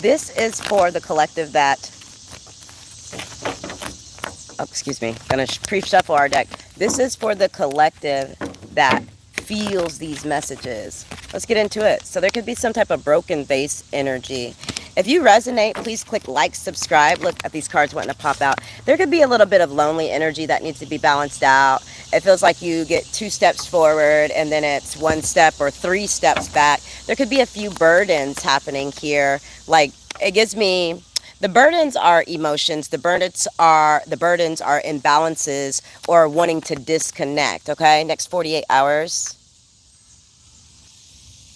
This is for the collective that, oh, excuse me, gonna pre-shuffle our deck. This is for the collective that feels these messages. Let's get into it. So there could be some type of broken vase energy. If you resonate, please click like, subscribe. Look at these cards wanting to pop out. There could be a little bit of lonely energy that needs to be balanced out. It feels like you get 2 steps forward and then it's 1 step or 3 steps back. There could be a few burdens happening here. Like, it gives me, the burdens are emotions. The burdens are imbalances or wanting to disconnect. Okay, next 48 hours.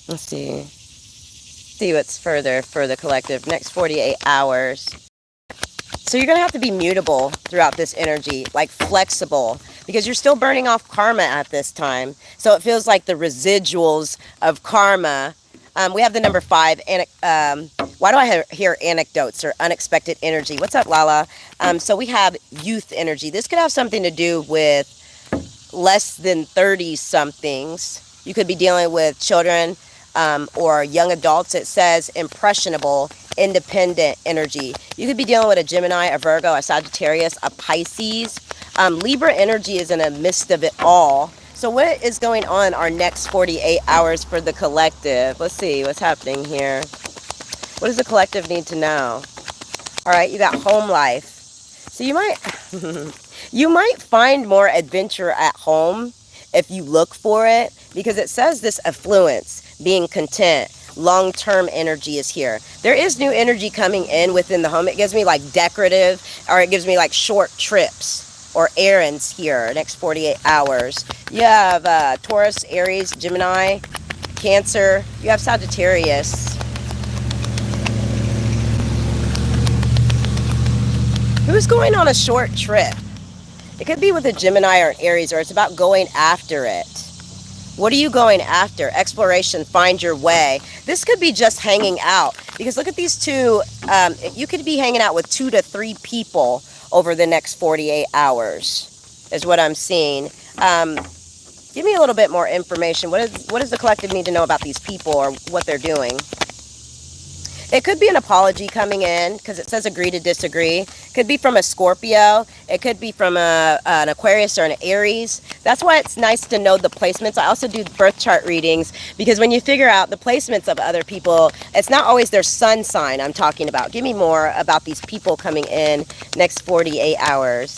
Let's see what's further for the collective. Next 48 hours. So you're going to have to be mutable throughout this energy, like flexible, because you're still burning off karma at this time. So it feels like the residuals of karma. We have the number 5. Why do I hear anecdotes or unexpected energy? What's up, Lala? So we have youth energy. This could have something to do with less than 30-somethings. You could be dealing with children or young adults. It says impressionable, independent energy. You could be dealing with a Gemini, a Virgo, a Sagittarius, a Pisces. Libra energy is in the midst of it all. So what is going on our next 48 hours for the collective? Let's see what's happening here. What does the collective need to know? All right, you got home life. So you might you might find more adventure at home if you look for it, because it says this affluence, being content, long-term energy is here. There is new energy coming in within the home. It gives me like decorative, or it gives me like short trips or errands here, next 48 hours. You have Taurus, Aries, Gemini, Cancer. You have Sagittarius. Who's going on a short trip? It could be with a Gemini or an Aries, or it's about going after it. What are you going after? Exploration, find your way. This could be just hanging out, because look at these two. You could be hanging out with 2 to 3 people over the next 48 hours is what I'm seeing. Give me a little bit more information. What does the collective need to know about these people or what they're doing? It could be an apology coming in, because it says agree to disagree. Could be from a Scorpio. It could be from an Aquarius or an Aries. That's why it's nice to know the placements. I also do birth chart readings, because when you figure out the placements of other people, it's not always their sun sign I'm talking about. Give me more about these people coming in next 48 hours.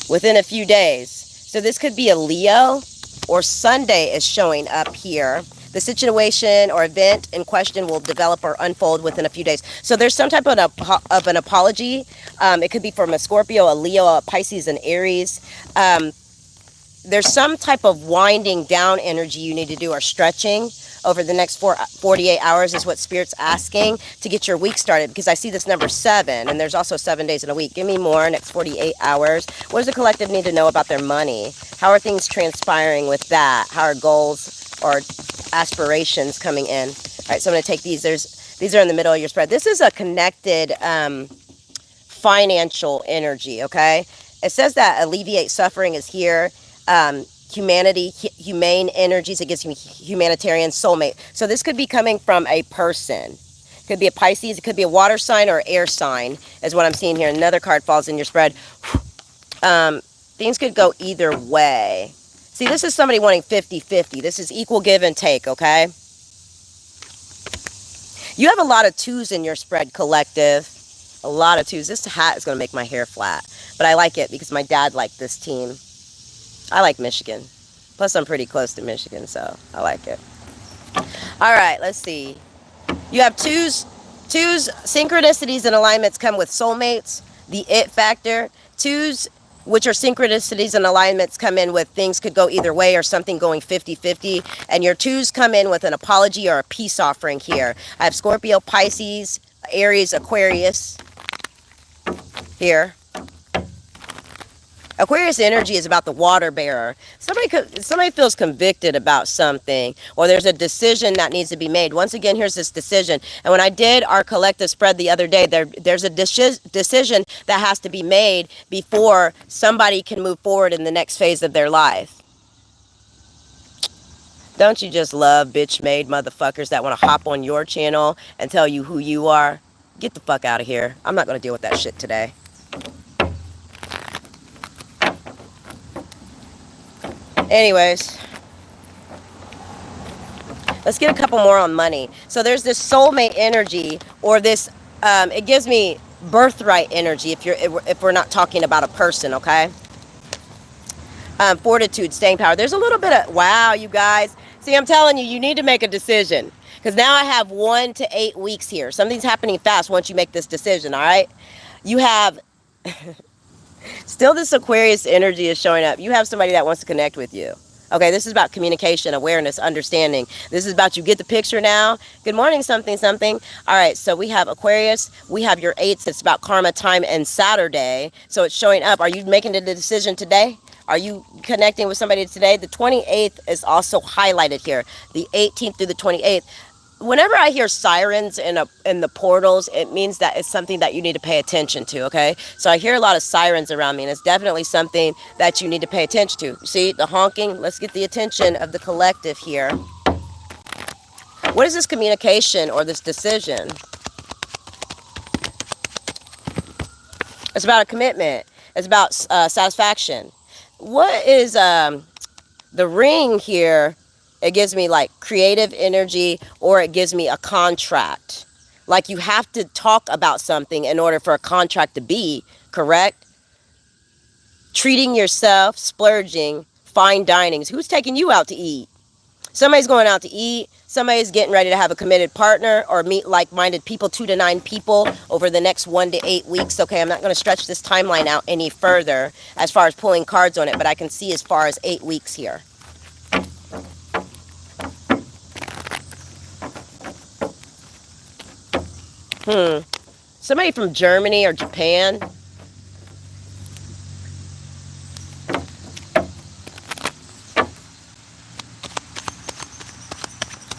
Within a few days. So this could be a Leo, or Sunday is showing up here. The situation or event in question will develop or unfold within a few days. So there's some type of an apology. It could be from a Scorpio, a Leo, a Pisces, an Aries. There's some type of winding down energy you need to do, or stretching over the next 48 hours is what Spirit's asking to get your week started, because I see this number 7, and there's also 7 days in a week. Give me more next 48 hours. What does the collective need to know about their money? How are things transpiring with that? How are goals or aspirations coming in? All right, so I'm going to take these. These are in the middle of your spread. This is a connected financial energy, okay? It says that alleviate suffering is here. Humanity, humane energies. It gives me humanitarian, soulmate. So this could be coming from a person. It could be a Pisces. It could be a water sign or air sign is what I'm seeing here. Another card falls in your spread. Things could go either way. See, this is somebody wanting 50-50. This is equal give and take, okay? You have a lot of 2s in your spread, collective. A lot of 2s. This hat is going to make my hair flat. But I like it because my dad liked this team. I like Michigan. Plus, I'm pretty close to Michigan, so I like it. All right, let's see. You have 2s. 2s, synchronicities and alignments come with soulmates, the it factor. 2s, which are synchronicities and alignments, come in with things could go either way or something going 50-50. And your 2s come in with an apology or a peace offering here. I have Scorpio, Pisces, Aries, Aquarius here. Aquarius energy is about the water bearer. Somebody feels convicted about something, or there's a decision that needs to be made. Once again, here's this decision. And when I did our collective spread the other day, there's a decision that has to be made before somebody can move forward in the next phase of their life. Don't you just love bitch-made motherfuckers that want to hop on your channel and tell you who you are? Get the fuck out of here. I'm not going to deal with that shit today. Anyways, let's get a couple more on money. So there's this soulmate energy, or this, it gives me birthright energy if we're not talking about a person, okay? Fortitude, staying power. There's a little bit of, wow, you guys. See, I'm telling you, you need to make a decision. Because now I have 1 to 8 weeks here. Something's happening fast once you make this decision, all right? You have, still this Aquarius energy is showing up. You have somebody that wants to connect with you. Okay, this is about communication, awareness, understanding. This is about, you get the picture now. Good morning, something, something. All right, so we have Aquarius. We have your 8s. It's about karma, time, and Saturday. So it's showing up. Are you making the decision today? Are you connecting with somebody today? The 28th is also highlighted here. The 18th through the 28th. Whenever I hear sirens in the portals, it means that it's something that you need to pay attention to, okay? So I hear a lot of sirens around me, and it's definitely something that you need to pay attention to. See, the honking, let's get the attention of the collective here. What is this communication or this decision? It's about a commitment. It's about satisfaction. What is the ring here? It gives me like creative energy, or it gives me a contract. Like you have to talk about something in order for a contract to be correct. Treating yourself, splurging, fine dining. Who's taking you out to eat? Somebody's going out to eat. Somebody's getting ready to have a committed partner or meet like-minded people, 2 to 9 people over the next 1 to 8 weeks. Okay, I'm not going to stretch this timeline out any further as far as pulling cards on it, but I can see as far as 8 weeks here. Somebody from Germany or Japan.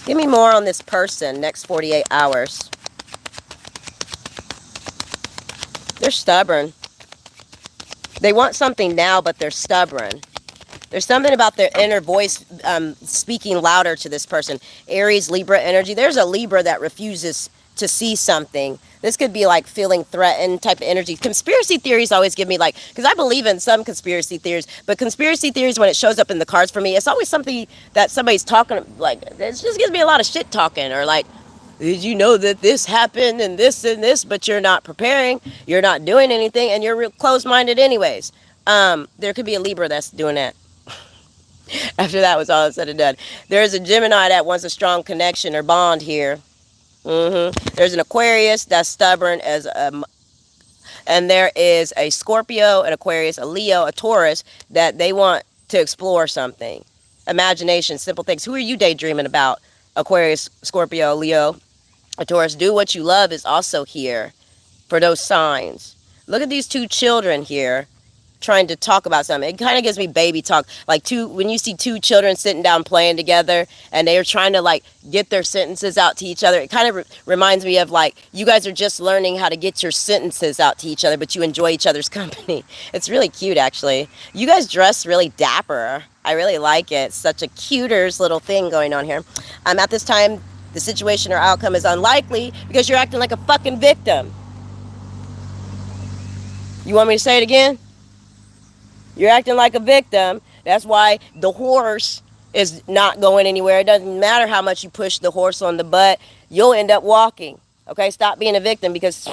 Give me more on this person next 48 hours. They're stubborn. They want something now, but they're stubborn. There's something about their inner voice speaking louder to this person. Aries, Libra energy. There's a Libra that refuses to see something. This could be like feeling threatened type of energy. Conspiracy theories always give me like, because I believe in some conspiracy theories, but conspiracy theories, when it shows up in the cards for me, it's always something that somebody's talking, like, it just gives me a lot of shit talking, or like, did you know that this happened and this, but you're not preparing, you're not doing anything, and you're real closed-minded anyways. There could be a Libra that's doing that. After that was all said and done. There's a Gemini that wants a strong connection or bond here. There's an Aquarius that's stubborn as and there is a Scorpio, an Aquarius, a Leo, a Taurus that they want to explore something. Imagination, simple things. Who are you daydreaming about? Aquarius, Scorpio, Leo, a Taurus. Do what you love is also here for those signs. Look at these 2 children here trying to talk about something. It kind of gives me baby talk. Like when you see 2 children sitting down playing together and they are trying to like get their sentences out to each other. It kind of reminds me of like, you guys are just learning how to get your sentences out to each other, but you enjoy each other's company. It's really cute, actually. You guys dress really dapper. I really like it. It's such a cuters little thing going on here. At this time, the situation or outcome is unlikely because you're acting like a fucking victim. You want me to say it again? You're acting like a victim. That's why the horse is not going anywhere. It doesn't matter how much you push the horse on the butt. You'll end up walking. Okay? Stop being a victim because,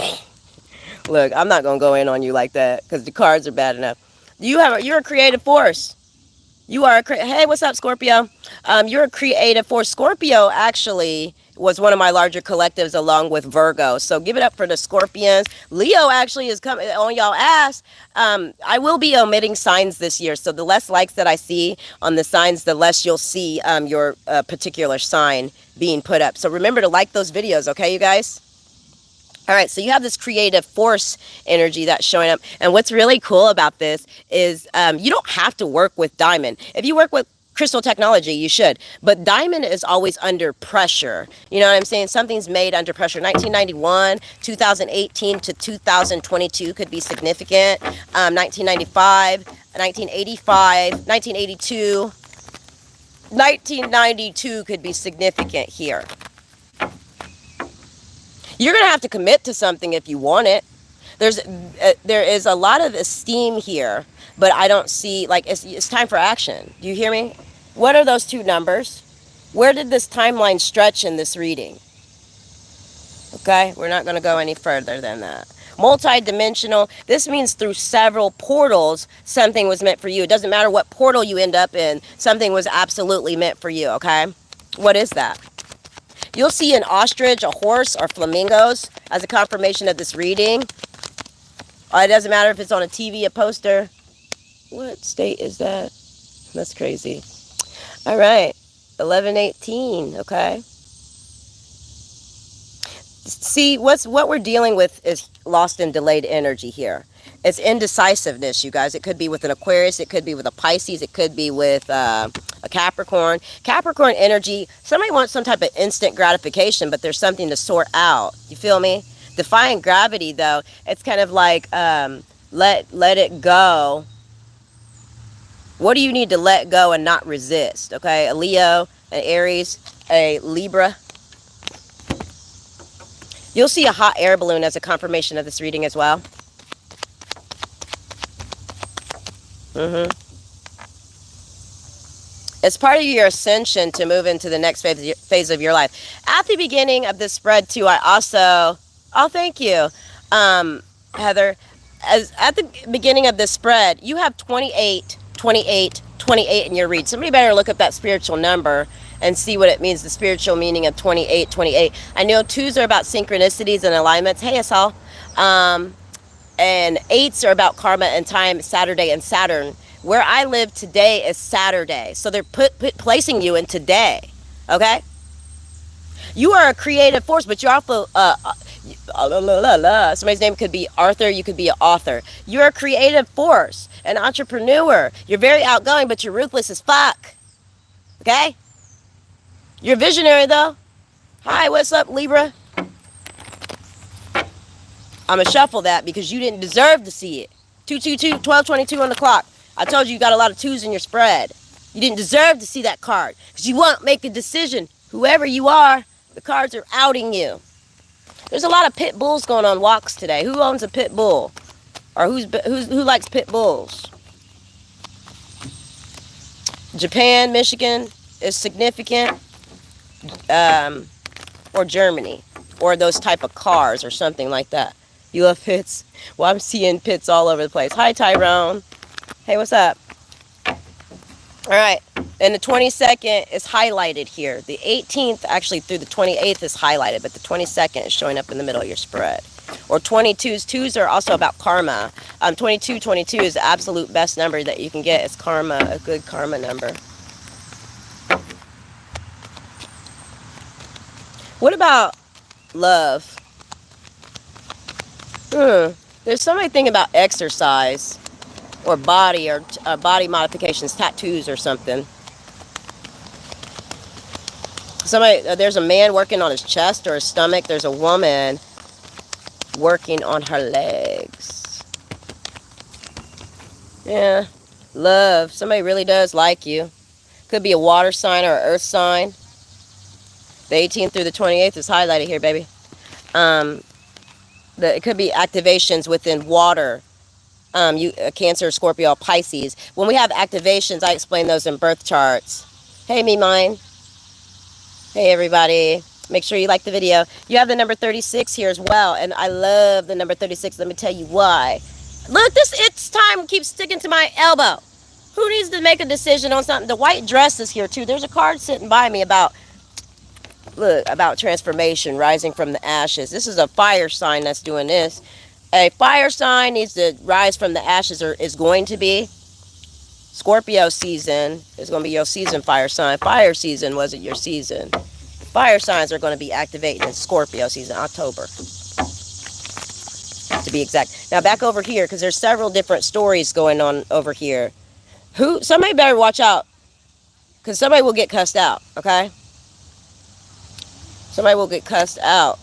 look, I'm not going to go in on you like that because the cards are bad enough. You're a creative force. You are hey, what's up, Scorpio? You're a creative force. Scorpio actually was one of my larger collectives along with Virgo. So give it up for the Scorpions. Leo actually is coming on y'all ass. I will be omitting signs this year. So the less likes that I see on the signs, the less you'll see your particular sign being put up. So remember to like those videos, okay, you guys? All right, so you have this creative force energy that's showing up. And what's really cool about this is you don't have to work with diamond. If you work with crystal technology, you should. But diamond is always under pressure. You know what I'm saying? Something's made under pressure. 1991, 2018 to 2022 could be significant. 1995, 1985, 1982. 1992 could be significant here. You're going to have to commit to something if you want it. There is a lot of esteem here, but I don't see, like, it's time for action. Do you hear me? What are those two numbers? Where did this timeline stretch in this reading? Okay, we're not going to go any further than that. Multi-dimensional, this means through several portals, something was meant for you. It doesn't matter what portal you end up in, something was absolutely meant for you, okay? What is that? You'll see an ostrich, a horse, or flamingos as a confirmation of this reading. It doesn't matter if it's on a TV, a poster. What state is that? That's crazy. All right, 1118, okay? See, what we're dealing with is lost and delayed energy here. It's indecisiveness, you guys. It could be with an Aquarius. It could be with a Pisces. It could be with a Capricorn. Capricorn energy, somebody wants some type of instant gratification, but there's something to sort out. You feel me? Defying gravity, though, it's kind of like let it go. What do you need to let go and not resist? Okay, a Leo, an Aries, a Libra. You'll see a hot air balloon as a confirmation of this reading as well. It's part of your ascension to move into the next phase of your life. At the beginning of this spread, too, I also... Oh, thank you, Heather. At the beginning of this spread, you have 28, 28, 28 in your read. Somebody better look up that spiritual number and see what it means, the spiritual meaning of 28, 28. I know 2s are about synchronicities and alignments. Hey, us all. And 8s are about karma and time, Saturday and Saturn. Where I live today is Saturday. So they're placing you in today. Okay? You are a creative force, but you're also... somebody's name could be Arthur. You could be an author. You're a creative force, an entrepreneur. You're very outgoing, but you're ruthless as fuck. Okay? You're a visionary, though. Hi, what's up, Libra? I'm going to shuffle that because you didn't deserve to see it. 222, 1222 on the clock. I told you got a lot of 2s in your spread. You didn't deserve to see that card because you won't make a decision. Whoever you are, the cards are outing you. There's a lot of pit bulls going on walks today. Who owns a pit bull? Or who likes pit bulls? Japan, Michigan is significant. Or Germany. Or those type of cars or something like that. You love pits? Well, I'm seeing pits all over the place. Hi, Tyrone. Hey, what's up? All right. And the 22nd is highlighted here. The 18th, actually through the 28th, is highlighted, but the 22nd is showing up in the middle of your spread. Or 22s. 2s are also about karma. 22 is the absolute best number that you can get. It's karma, a good karma number. What about love? There's somebody thinking about exercise or body modifications, tattoos or something. There's a man working on his chest or his stomach. There's a woman working on her legs. Yeah, love. Somebody really does like you. Could be a water sign or an earth sign. The 18th through the 28th is highlighted here, baby. It could be activations within water. Cancer, Scorpio, Pisces. When we have activations, I explain those in birth charts. Hey, me mine. Hey, everybody. Make sure you like the video. You have the number 36 here as well, and I love the number 36. Let me tell you why. Look, it's time keeps sticking to my elbow. Who needs to make a decision on something? The white dress is here, too. There's a card sitting by me about transformation, rising from the ashes. This is a fire sign that's doing this. A fire sign needs to rise from the ashes, or is going to be. Scorpio season is going to be your season, fire sign. Fire season wasn't your season. Fire signs are going to be activating in Scorpio season, October, to be exact. Now back over here, because there's several different stories going on over here. Somebody better watch out, because somebody will get cussed out, okay? Somebody will get cussed out.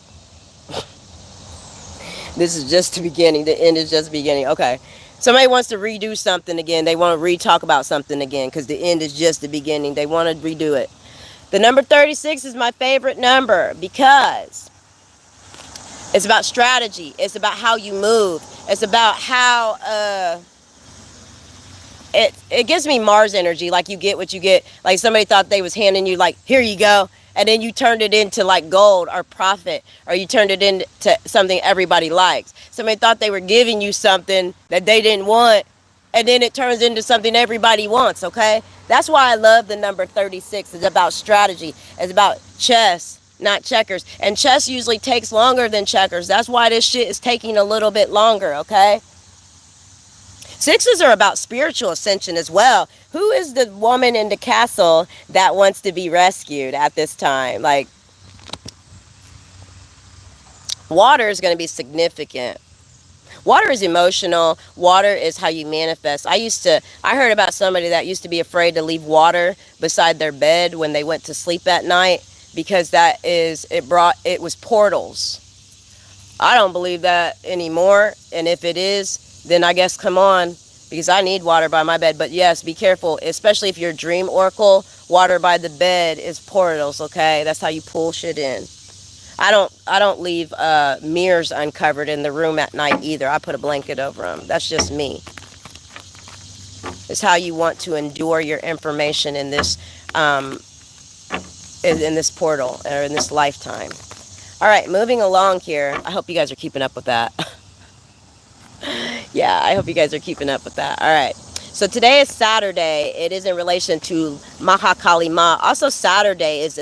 This is just the beginning. The end is just the beginning. Okay. Somebody wants to redo something again. They want to re-talk about something again because the end is just the beginning. They want to redo it. The number 36 is my favorite number because it's about strategy. It's about how you move. It's about how it gives me Mars energy. Like you get what you get. Like somebody thought they was handing you like, here you go. And then you turned it into like gold or profit, or you turned it into something everybody likes. Somebody thought they were giving you something that they didn't want, and then it turns into something everybody wants, okay? That's why I love the number 36. It's about strategy. It's about chess, not checkers. And chess usually takes longer than checkers. That's why this shit is taking a little bit longer, okay? Sixes are about spiritual ascension as well. Who is the woman in the castle that wants to be rescued at this time? Like, water is going to be significant. Water is emotional. Water is how you manifest. I heard about somebody that used to be afraid to leave water beside their bed when they went to sleep at night because it was portals. I don't believe that anymore. And if it is, then I guess come on, because I need water by my bed. But yes, be careful, especially if you're a dream oracle. Water by the bed is portals, okay? That's how you pull shit in. I don't leave mirrors uncovered in the room at night either. I put a blanket over them. That's just me. It's how you want to endure your information in this portal or in this lifetime. All right, moving along here. I hope you guys are keeping up with that. Yeah, I hope you guys are keeping up with that. All right. So today is Saturday. It is in relation to Mahakali Ma. Also, Saturday is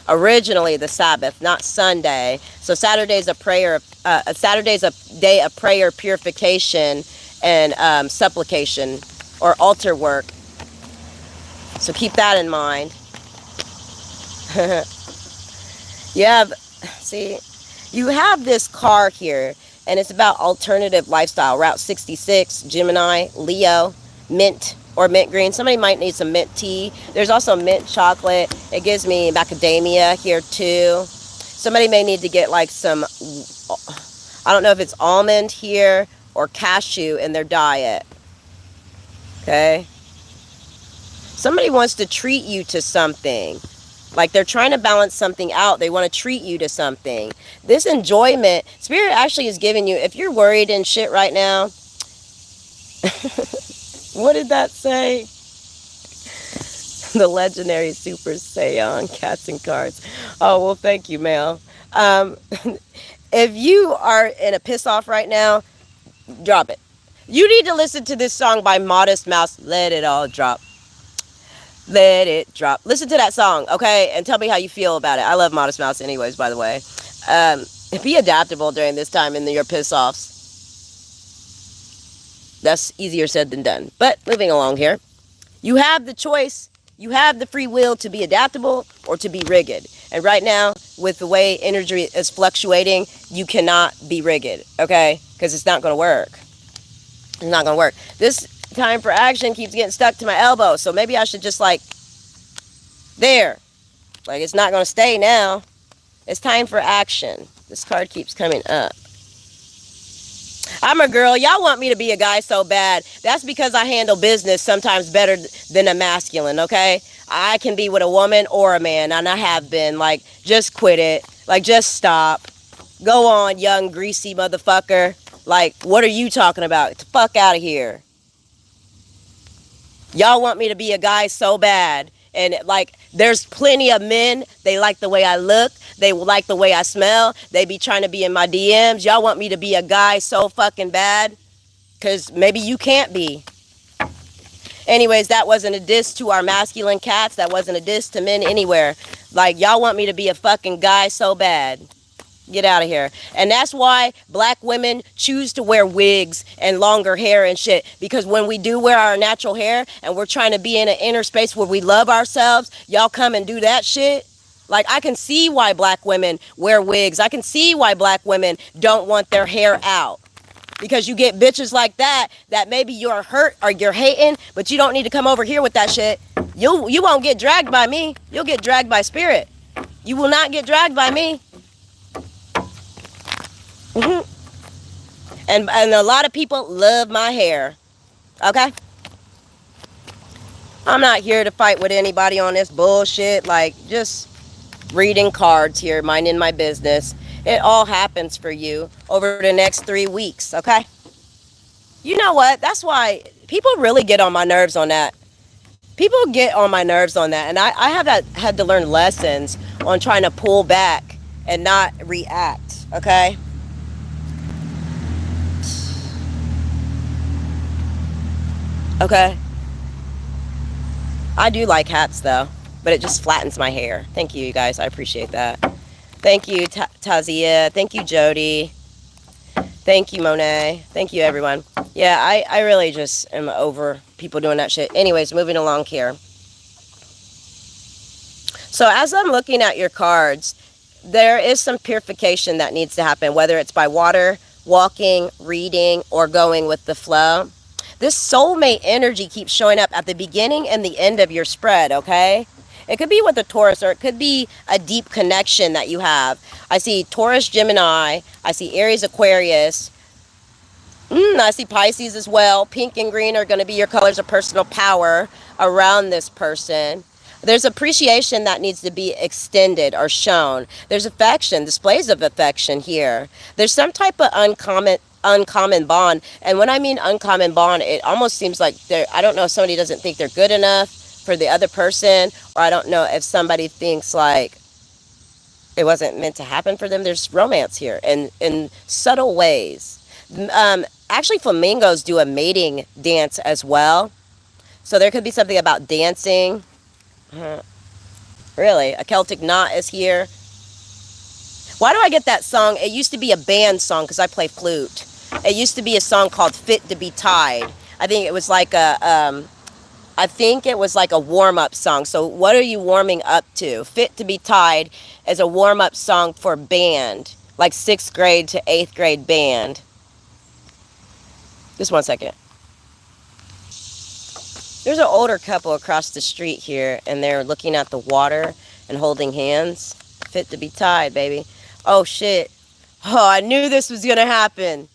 originally the Sabbath, not Sunday. So Saturday is Saturday's a day of prayer, purification, and supplication or altar work. So keep that in mind. You have this car here. And it's about alternative lifestyle. Route 66, Gemini, Leo, mint or mint green. Somebody might need some mint tea. There's also mint chocolate. It gives me macadamia here too. Somebody may need to get like some, I don't know if it's almond here or cashew in their diet. Okay. Somebody wants to treat you to something. Like they're trying to balance something out. They want to treat you to something. This enjoyment, Spirit actually is giving you, if you're worried and shit right now, what did that say? The legendary Super Saiyan, Catz N Cardz. Oh, well, thank you, Mel. If you are in a piss off right now, drop it. You need to listen to this song by Modest Mouse, Let It All Drop. Let it drop. Listen to that song, okay? And tell me how you feel about it. I love Modest Mouse anyways, by the way. Be adaptable during this time in your piss-offs. That's easier said than done. But moving along here. You have the choice. You have the free will to be adaptable or to be rigid. And right now, with the way energy is fluctuating, you cannot be rigid, okay? Because it's not going to work. It's not going to work. This time for action keeps getting stuck to my elbow, so maybe I should just there, it's not going to stay now. It's time for action. This card keeps coming up. I'm a girl. Y'all want me to be a guy so bad. That's because I handle business sometimes better than a masculine, okay? I can be with a woman or a man, and I have been. Just quit it. Just stop. Go on, young greasy motherfucker. What are you talking about? Get the fuck out of here. Y'all want me to be a guy so bad. And there's plenty of men. They like the way I look. They like the way I smell. They be trying to be in my DMs. Y'all want me to be a guy so fucking bad? Because maybe you can't be. Anyways, that wasn't a diss to our masculine cats. That wasn't a diss to men anywhere. Y'all want me to be a fucking guy so bad. Get out of here. And that's why black women choose to wear wigs and longer hair and shit. Because when we do wear our natural hair and we're trying to be in an inner space where we love ourselves, y'all come and do that shit. I can see why black women wear wigs. I can see why black women don't want their hair out. Because you get bitches like that maybe you're hurt or you're hating, but you don't need to come over here with that shit. You won't get dragged by me. You'll get dragged by spirit. You will not get dragged by me. And And a lot of people love my hair. Okay? I'm not here to fight with anybody on this bullshit. Like, just reading cards here, minding my business. It all happens for you over the next 3 weeks, okay? You know what? That's why people really get on my nerves on that. People get on my nerves on that. And I have had to learn lessons on trying to pull back and not react, okay? Okay? I do like hats, though, but it just flattens my hair. Thank you, you guys. I appreciate that. Thank you, Tazia. Thank you, Jody. Thank you, Monet. Thank you, everyone. Yeah, I really just am over people doing that shit. Anyways, moving along here. So as I'm looking at your cards, there is some purification that needs to happen, whether it's by water, walking, reading, or going with the flow. This soulmate energy keeps showing up at the beginning and the end of your spread, okay? It could be with a Taurus, or it could be a deep connection that you have. I see Taurus, Gemini. I see Aries, Aquarius. I see Pisces as well. Pink and green are going to be your colors of personal power around this person. There's appreciation that needs to be extended or shown. There's affection, displays of affection here. There's some type of uncommon bond. And when I mean uncommon bond, it almost seems like I don't know if somebody doesn't think they're good enough for the other person, or I don't know if somebody thinks like it wasn't meant to happen for them. There's romance here in subtle ways. Actually, flamingos do a mating dance as well. So there could be something about dancing. Really, a Celtic knot is here. Why do I get that song? It used to be a band song because I play flute. It used to be a song called "Fit to Be Tied." I think it was like a warm-up song. So what are you warming up to? "Fit to Be Tied" is a warm-up song for band, like 6th grade to 8th grade band. Just one second. There's an older couple across the street here, and they're looking at the water and holding hands. Fit to be tied, baby. Oh, shit. Oh, I knew this was going to happen.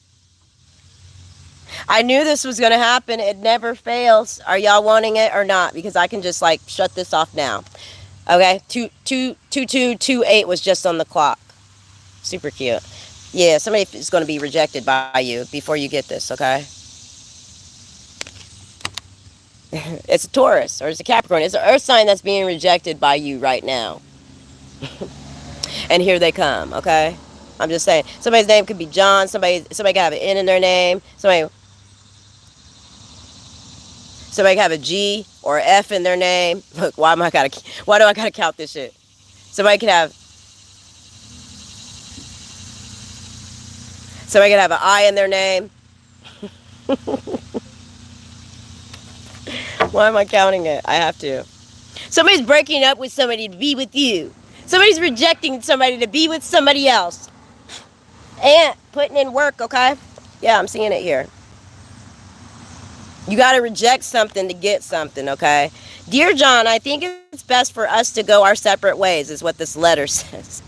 I knew this was going to happen. It never fails. Are y'all wanting it or not? Because I can just, like, shut this off now. Okay? 2228 was just on the clock. Super cute. Yeah, somebody is going to be rejected by you before you get this, okay? It's a Taurus or it's a Capricorn. It's an earth sign that's being rejected by you right now. And here they come, okay? I'm just saying. Somebody's name could be John. Somebody could have an N in their name. Somebody could have a G or an F in their name. Look, why do I gotta count this shit? Somebody could have an I in their name. Why am I counting it? I have to. Somebody's breaking up with somebody to be with you. Somebody's rejecting somebody to be with somebody else. And putting in work, okay? Yeah, I'm seeing it here. You got to reject something to get something, okay? Dear John, I think it's best for us to go our separate ways, is what this letter says.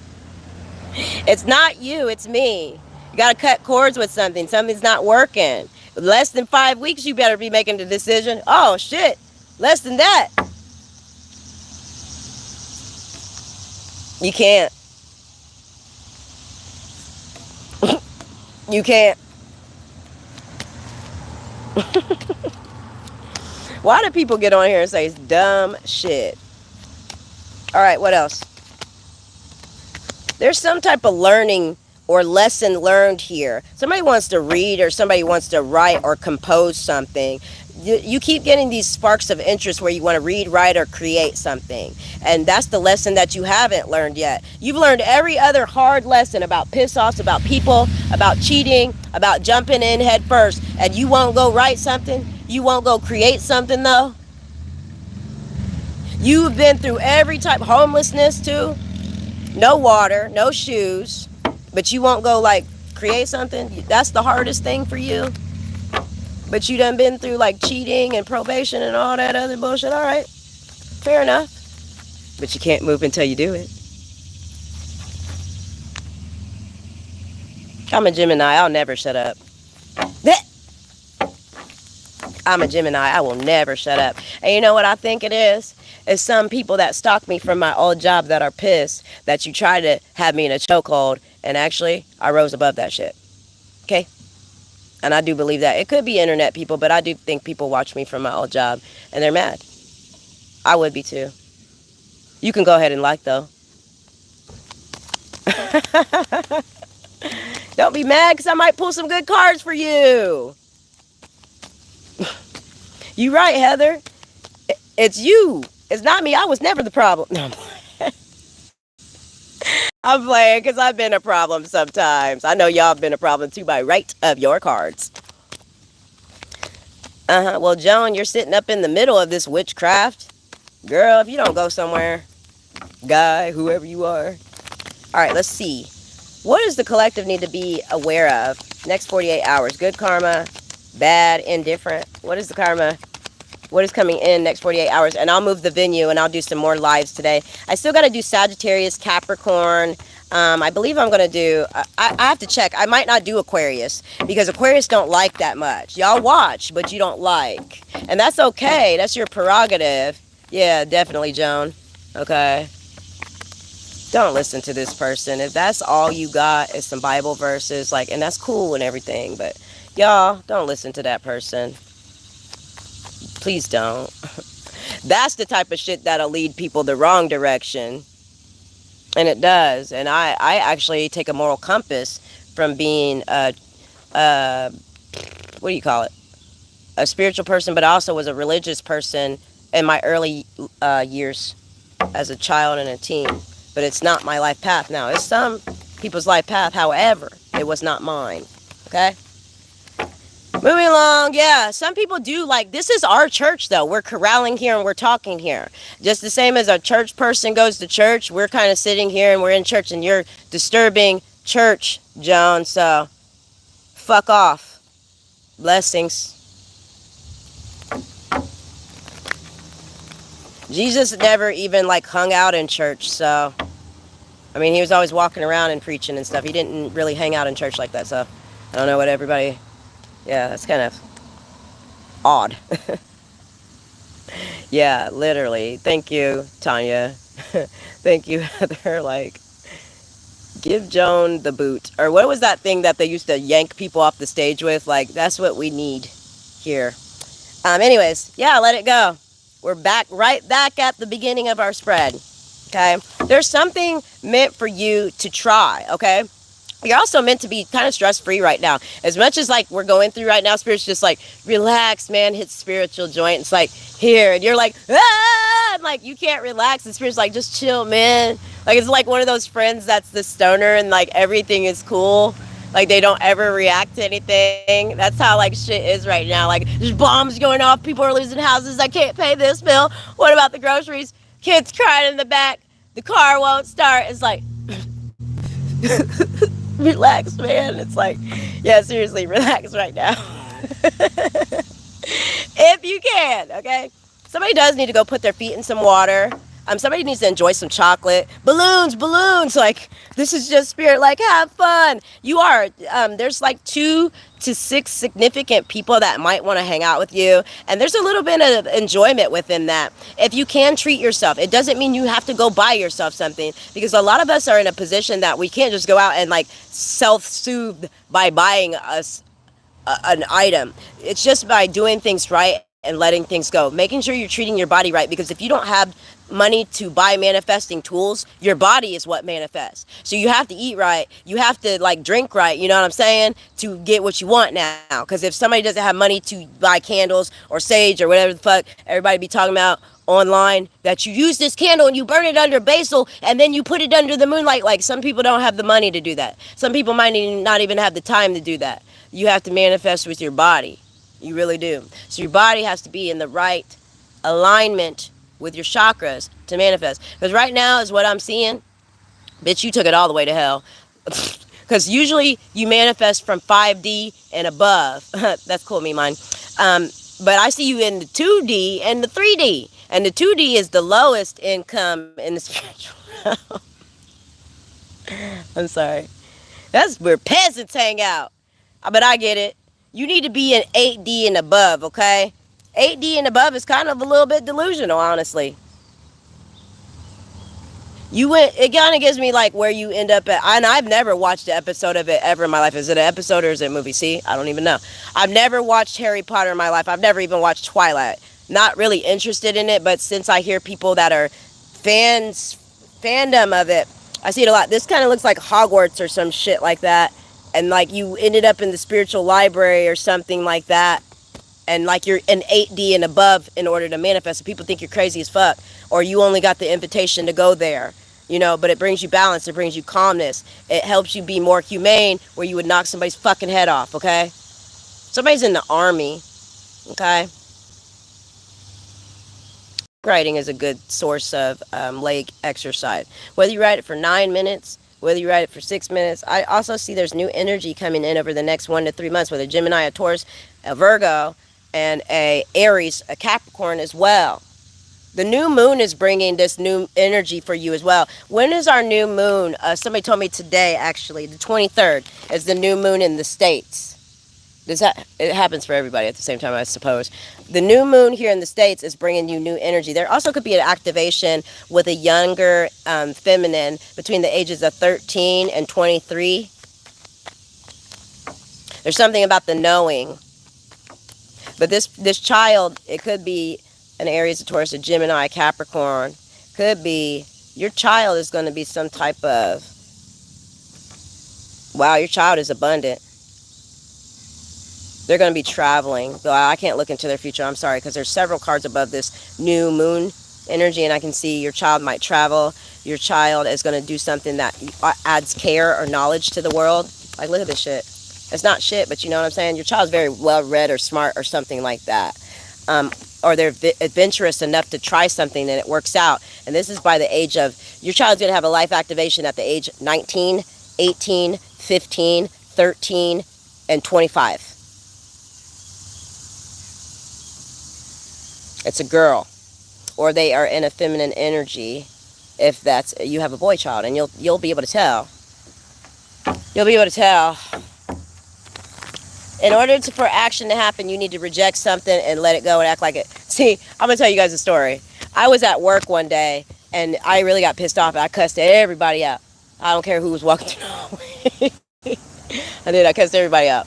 It's not you, it's me. You got to cut cords with something. Something's not working. Less than 5 weeks, you better be making the decision. Oh, shit. Less than that. You can't. You can't. Why do people get on here and say it's dumb shit? All right, what else? There's some type of learning or lesson learned here. Somebody wants to read or somebody wants to write or compose something. You keep getting these sparks of interest where you want to read, write, or create something. And that's the lesson that you haven't learned yet. You've learned every other hard lesson about piss-offs, about people, about cheating, about jumping in head first. And you won't go write something? You won't go create something, though? You've been through every type of homelessness, too. No water, no shoes. But you won't go, like, create something? That's the hardest thing for you? But you done been through, like, cheating and probation and all that other bullshit. All right. Fair enough. But you can't move until you do it. I'm a Gemini. I'll never shut up. I'm a Gemini. I will never shut up. And you know what I think it is? It's some people that stalk me from my old job that are pissed that you try to have me in a chokehold. And actually, I rose above that shit. Okay? And I do believe that. It could be internet people, but I do think people watch me from my old job and they're mad. I would be too. You can go ahead and like, though. Don't be mad because I might pull some good cards for you. You right, Heather. It's you. It's not me. I was never the problem. No, I'm playing because I've been a problem sometimes. I know y'all have been a problem too by right of your cards. Well, Joan, you're sitting up in the middle of this witchcraft. Girl, if you don't go somewhere, guy, whoever you are. All right, let's see. What does the collective need to be aware of? Next 48 hours. Good karma, bad, indifferent. What is the karma? What is coming in next 48 hours? And I'll move the venue and I'll do some more lives today. I still got to do Sagittarius, Capricorn. I believe I'm going to do, I have to check. I might not do Aquarius because Aquarius don't like that much. Y'all watch, but you don't like. And that's okay. That's your prerogative. Yeah, definitely, Joan. Okay. Don't listen to this person. If that's all you got is some Bible verses, like, and that's cool and everything, but y'all, don't listen to that person. Please don't. That's the type of shit that'll lead people the wrong direction. And it does. And I actually take a moral compass from being what do you call it? A spiritual person, but I also was a religious person in my early years as a child and a teen. But it's not my life path now. It's some people's life path. However, it was not mine. Okay? Moving along, yeah, some people do like, this is our church though. We're corralling here and we're talking here. Just the same as a church person goes to church, we're kind of sitting here and we're in church and you're disturbing church, Joan, so fuck off. Blessings. Jesus never even like hung out in church, so, I mean, he was always walking around and preaching and stuff. He didn't really hang out in church like that, so I don't know what everybody... Yeah, that's kind of odd. Yeah, literally. Thank you, Tanya. Thank you, Heather. Like, give Joan the boot. Or what was that thing that they used to yank people off the stage with? Like, that's what we need here. Anyways, yeah, let it go. We're back, right back at the beginning of our spread. Okay? There's something meant for you to try, okay? You're also meant to be kind of stress-free right now. As much as like we're going through right now, Spirit's just like, relax, man, hit spiritual joint. It's like, here. And you're like, ah! And like, you can't relax. And Spirit's like, just chill, man. Like, it's like one of those friends that's the stoner and like everything is cool. Like, they don't ever react to anything. That's how like shit is right now. Like, there's bombs going off. People are losing houses. I can't pay this bill. What about the groceries? Kids crying in the back. The car won't start. It's like... Relax, man. It's like, yeah, seriously, relax right now. If you can, okay? Somebody does need to go put their feet in some water. Somebody needs to enjoy some chocolate. Balloons. Like, this is just Spirit. Like, have fun. You are. There's like 2 to 6 significant people that might want to hang out with you. And there's a little bit of enjoyment within that. If you can treat yourself, it doesn't mean you have to go buy yourself something. Because a lot of us are in a position that we can't just go out and like self-soothe by buying us an item. It's just by doing things right and letting things go. Making sure you're treating your body right. Because if you don't have money to buy manifesting tools, your body is what manifests. So you have to eat right. You have to like drink right, you know what I'm saying, to get what you want now. Because if somebody doesn't have money to buy candles or sage or whatever the fuck everybody be talking about online, that you use this candle and you burn it under basil and then you put it under the moonlight. Like, some people don't have the money to do that. Some people might not even have the time to do that. You have to manifest with your body. You really do. So your body has to be in the right alignment with your chakras to manifest. Because right now is what I'm seeing. Bitch, you took it all the way to hell. Because usually you manifest from 5D and above. That's cool, me mine. But I see you in the 2D and the 3D. And the 2D is the lowest income in the spiritual realm. I'm sorry. That's where peasants hang out. But I get it. You need to be in 8D and above, okay? 8D and above is kind of a little bit delusional, honestly. It kind of gives me like where you end up at, and I've never watched an episode of it ever in my life. Is it an episode or is it a movie? See, I don't even know. I've never watched Harry Potter in my life. I've never even watched Twilight. Not really interested in it, but since I hear people that are fandom of it, I see it a lot. This kind of looks like Hogwarts or some shit like that, and like you ended up in the spiritual library or something like that, and like you're in 8D and above in order to manifest. So people think you're crazy as fuck, or you only got the invitation to go there. But it brings you balance, it brings you calmness. It helps you be more humane where you would knock somebody's fucking head off, okay? Somebody's in the army, okay? Writing is a good source of leg exercise. Whether you write it for 9 minutes, whether you write it for 6 minutes. I also see there's new energy coming in over the next 1 to 3 months with a Gemini, a Taurus, a Virgo, and a Aries, a Capricorn as well. The new moon is bringing this new energy for you as well. When is our new moon? Somebody told me today, actually, the 23rd is the new moon in the States. It happens for everybody at the same time, I suppose. The new moon here in the States is bringing you new energy. There also could be an activation with a younger feminine between the ages of 13 and 23. There's something about the knowing. But this child, it could be an Aries, a Taurus, a Gemini, a Capricorn. Could be your child is going to be some type of, wow, your child is abundant. They're going to be traveling. Though I can't look into their future, I'm sorry, because there's several cards above this new moon energy, and I can see your child might travel. Your child is going to do something that adds care or knowledge to the world. Like, look at this shit. It's not shit, but you know what I'm saying? Your child's very well read or smart or something like that. Or they're adventurous enough to try something and it works out. And this is by the age of, your child's going to have a life activation at the age of 19, 18, 15, 13, and 25. It's a girl. Or they are in a feminine energy if that's, you have a boy child. And you'll be able to tell. You'll be able to tell. In order for action to happen, you need to reject something and let it go and act like it. See, I'm going to tell you guys a story. I was at work one day, and I really got pissed off. I cussed everybody out. I don't care who was walking through the hallway. I cussed everybody out.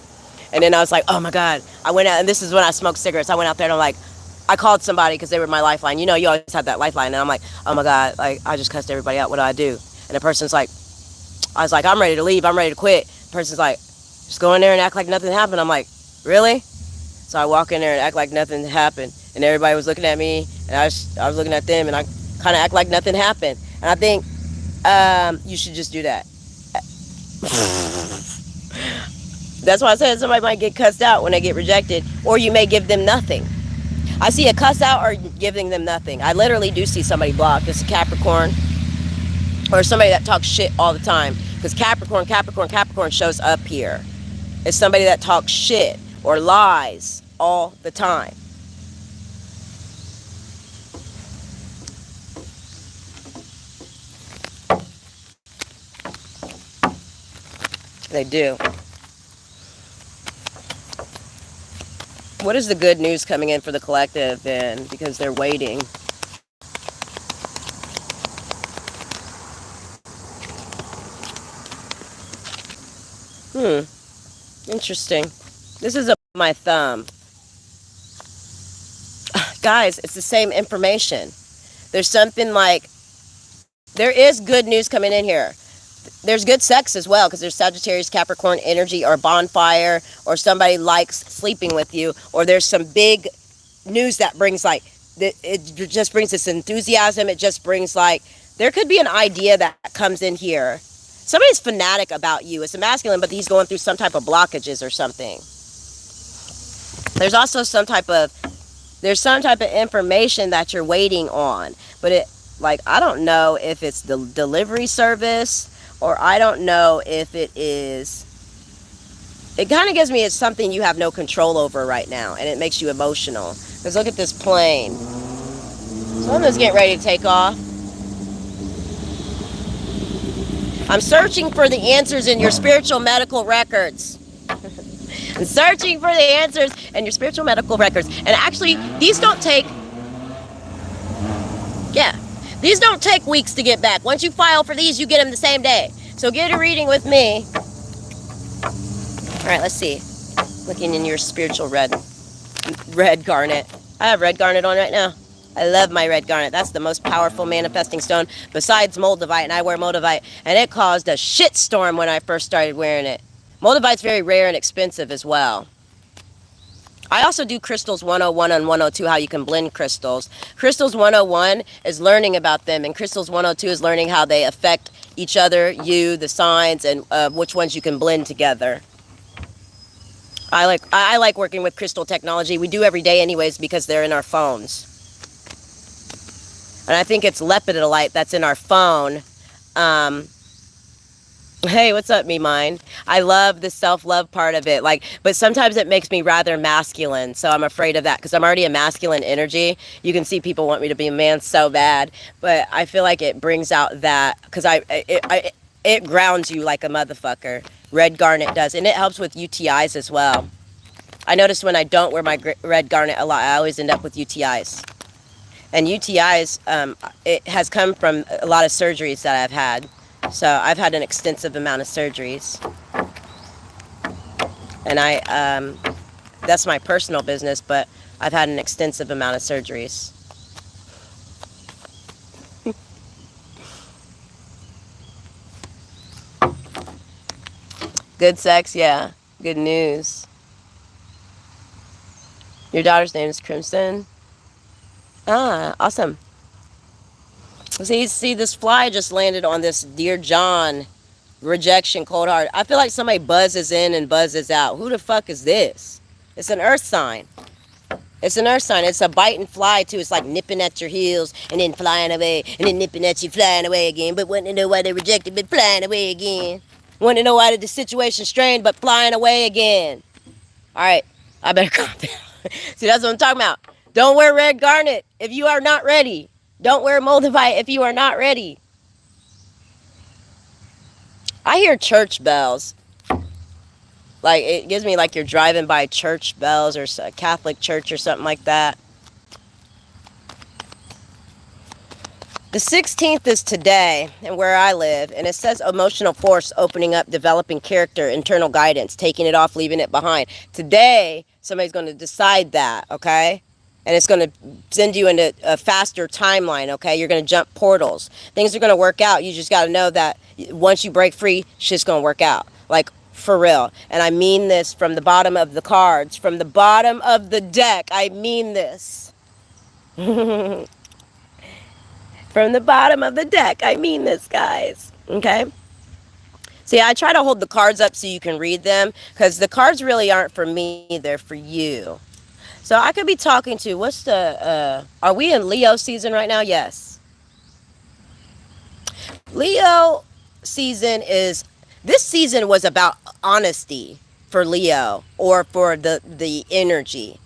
And then I was like, oh, my God. I went out, and this is when I smoked cigarettes. I went out there, and I'm like, I called somebody because they were my lifeline. You know, you always have that lifeline. And I'm like, oh, my God, like, I just cussed everybody out. What do I do? And the person's like, I was like, I'm ready to leave. I'm ready to quit. The person's like, just go in there and act like nothing happened. I'm like, really? So I walk in there and act like nothing happened. And everybody was looking at me, and I was looking at them, and I kind of act like nothing happened. And I think you should just do that. That's why I said somebody might get cussed out when they get rejected, or you may give them nothing. I see a cuss out or giving them nothing. I literally do see somebody blocked. It's a Capricorn, or somebody that talks shit all the time. Because Capricorn shows up here. It's somebody that talks shit or lies all the time. They do. What is the good news coming in for the collective then? Because they're waiting. Interesting. This is my thumb. Guys, it's the same information. There's something like, there is good news coming in here. There's good sex as well, because there's Sagittarius, Capricorn energy, or bonfire, or somebody likes sleeping with you, or there's some big news that brings like, it just brings this enthusiasm. It just brings like, there could be an idea that comes in here. Somebody's fanatic about you. It's a masculine, but he's going through some type of blockages or something. There's also some type of information that you're waiting on. But I don't know if it's the delivery service, or I don't know if it is, it kind of gives me it's something you have no control over right now, and it makes you emotional. Because look at this plane. Someone's getting ready to take off. I'm searching for the answers in your spiritual medical records. Searching for the answers and your spiritual medical records. And actually, these don't take, these don't take weeks to get back. Once you file for these, you get them the same day. So get a reading with me. All right, let's see. Looking in your spiritual red garnet. I have red garnet on right now. I love my red garnet. That's the most powerful manifesting stone besides moldavite, and I wear moldavite. And it caused a shitstorm when I first started wearing it. Moldavite's very rare and expensive as well. I also do Crystals 101 and 102, how you can blend crystals. Crystals 101 is learning about them, and Crystals 102 is learning how they affect each other, you, the signs, and which ones you can blend together. I like working with crystal technology. We do every day anyways because they're in our phones. And I think it's lepidolite that's in our phone. Hey, what's up, me mine? I love the self-love part of it. But sometimes it makes me rather masculine, so I'm afraid of that because I'm already a masculine energy. You can see people want me to be a man so bad, but I feel like it brings out that because it grounds you like a motherfucker. Red garnet does, and it helps with UTIs as well. I notice when I don't wear my red garnet a lot, I always end up with UTIs. And UTIs, it has come from a lot of surgeries that I've had. So I've had an extensive amount of surgeries. And that's my personal business, but I've had an extensive amount of surgeries. Good sex, yeah. Good news. Your daughter's name is Crimson? Ah, awesome. See, this fly just landed on this Dear John rejection cold heart. I feel like somebody buzzes in and buzzes out. Who the fuck is this? It's an earth sign. It's an earth sign. It's a biting fly too. It's like nipping at your heels and then flying away and then nipping at you, flying away again. But wanting to know why they rejected, but flying away again. Wanting to know why the situation strained, but flying away again. All right, I better calm down. See, that's what I'm talking about. Don't wear red garnet if you are not ready. Don't wear moldavite if you are not ready. I hear church bells. Like, it gives me like you're driving by church bells or a Catholic church or something like that. The 16th is today and where I live. And it says emotional force, opening up, developing character, internal guidance, taking it off, leaving it behind. Today, somebody's going to decide that, okay? And it's going to send you into a faster timeline, okay? You're going to jump portals. Things are going to work out. You just got to know that once you break free, shit's going to work out. Like, for real. And I mean this from the bottom of the cards. From the bottom of the deck, I mean this. From the bottom of the deck, I mean this, guys. Okay? See, I try to hold the cards up so you can read them. Because the cards really aren't for me. They're for you. So I could be talking to, what's the, are we in Leo season right now? Yes. Leo season is, this season was about honesty for Leo, or for the energy.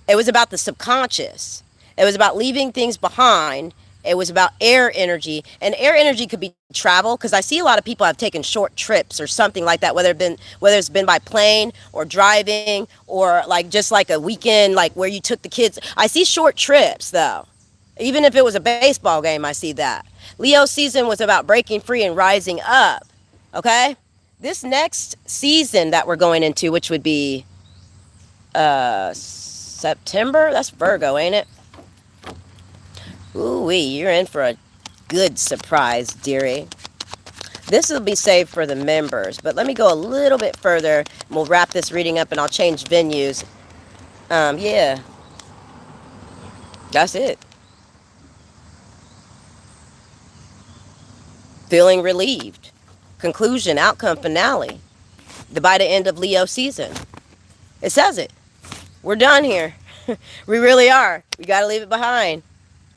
It was about the subconscious. It was about leaving things behind. It was about air energy, and air energy could be travel, because I see a lot of people have taken short trips or something like that, whether it's been by plane or driving or like just like a weekend, like where you took the kids. I see short trips though. Even if it was a baseball game, I see that. Leo season was about breaking free and rising up. Okay? This next season that we're going into, which would be September, that's Virgo, ain't it? Ooh-wee, you're in for a good surprise, dearie. This will be saved for the members, but let me go a little bit further, and we'll wrap this reading up, and I'll change venues. Yeah. That's it. Feeling relieved. Conclusion, outcome, finale. By the end of Leo season. It says it. We're done here. We really are. We got to leave it behind.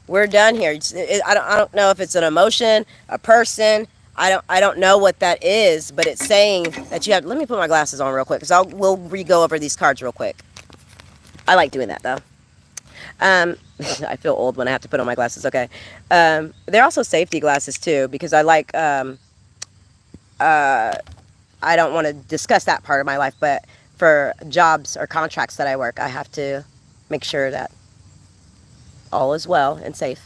We're done here. I don't know if it's an emotion, a person. I don't know what that is, but it's saying that you have. Let me put my glasses on real quick, because we'll re-go over these cards real quick. I like doing that though. I feel old when I have to put on my glasses. Okay. They're also safety glasses too, because I like. I don't want to discuss that part of my life, but for jobs or contracts that I work, I have to make sure that all is well and safe.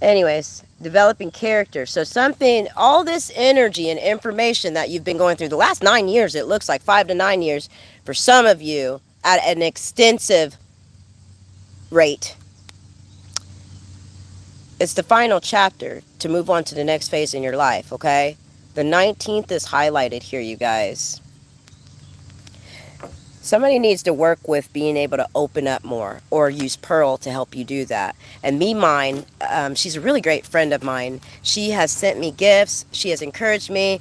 Anyways, developing character. So something, all this energy and information that you've been going through the last 9 years, it looks like 5 to 9 years for some of you at an extensive rate. It's the final chapter to move on to the next phase in your life, okay? The 19th is highlighted here, you guys. Somebody needs to work with being able to open up more or use Pearl to help you do that. And mine, she's a really great friend of mine. She has sent me gifts. She has encouraged me.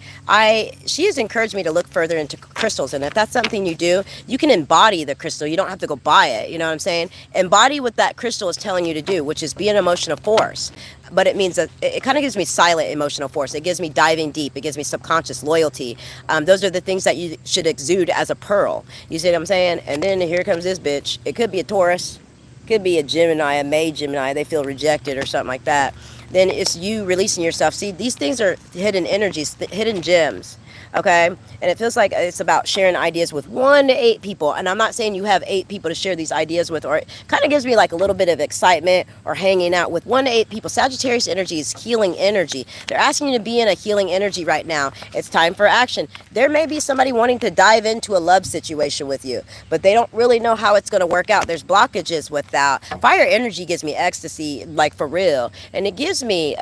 She has encouraged me to look further into crystals. And if that's something you do, you can embody the crystal. You don't have to go buy it. You know what I'm saying? Embody what that crystal is telling you to do, which is be an emotional force. But it means that it kind of gives me silent emotional force. It gives me diving deep. It gives me subconscious loyalty. Those are the things that you should exude as a pearl. You see what I'm saying? And then here comes this bitch. It could be a Taurus. Could be a Gemini, a May Gemini. They feel rejected or something like that. Then it's you releasing yourself. See, these things are hidden energies, hidden gems. Okay? And it feels like it's about sharing ideas with 1 to 8 people. And I'm not saying you have 8 people to share these ideas with, or it kind of gives me like a little bit of excitement or hanging out with 1 to 8 people. Sagittarius energy is healing energy. They're asking you to be in a healing energy right now. It's time for action. There may be somebody wanting to dive into a love situation with you, but they don't really know how it's going to work out. There's blockages with that. Fire energy gives me ecstasy, like for real. And it gives me,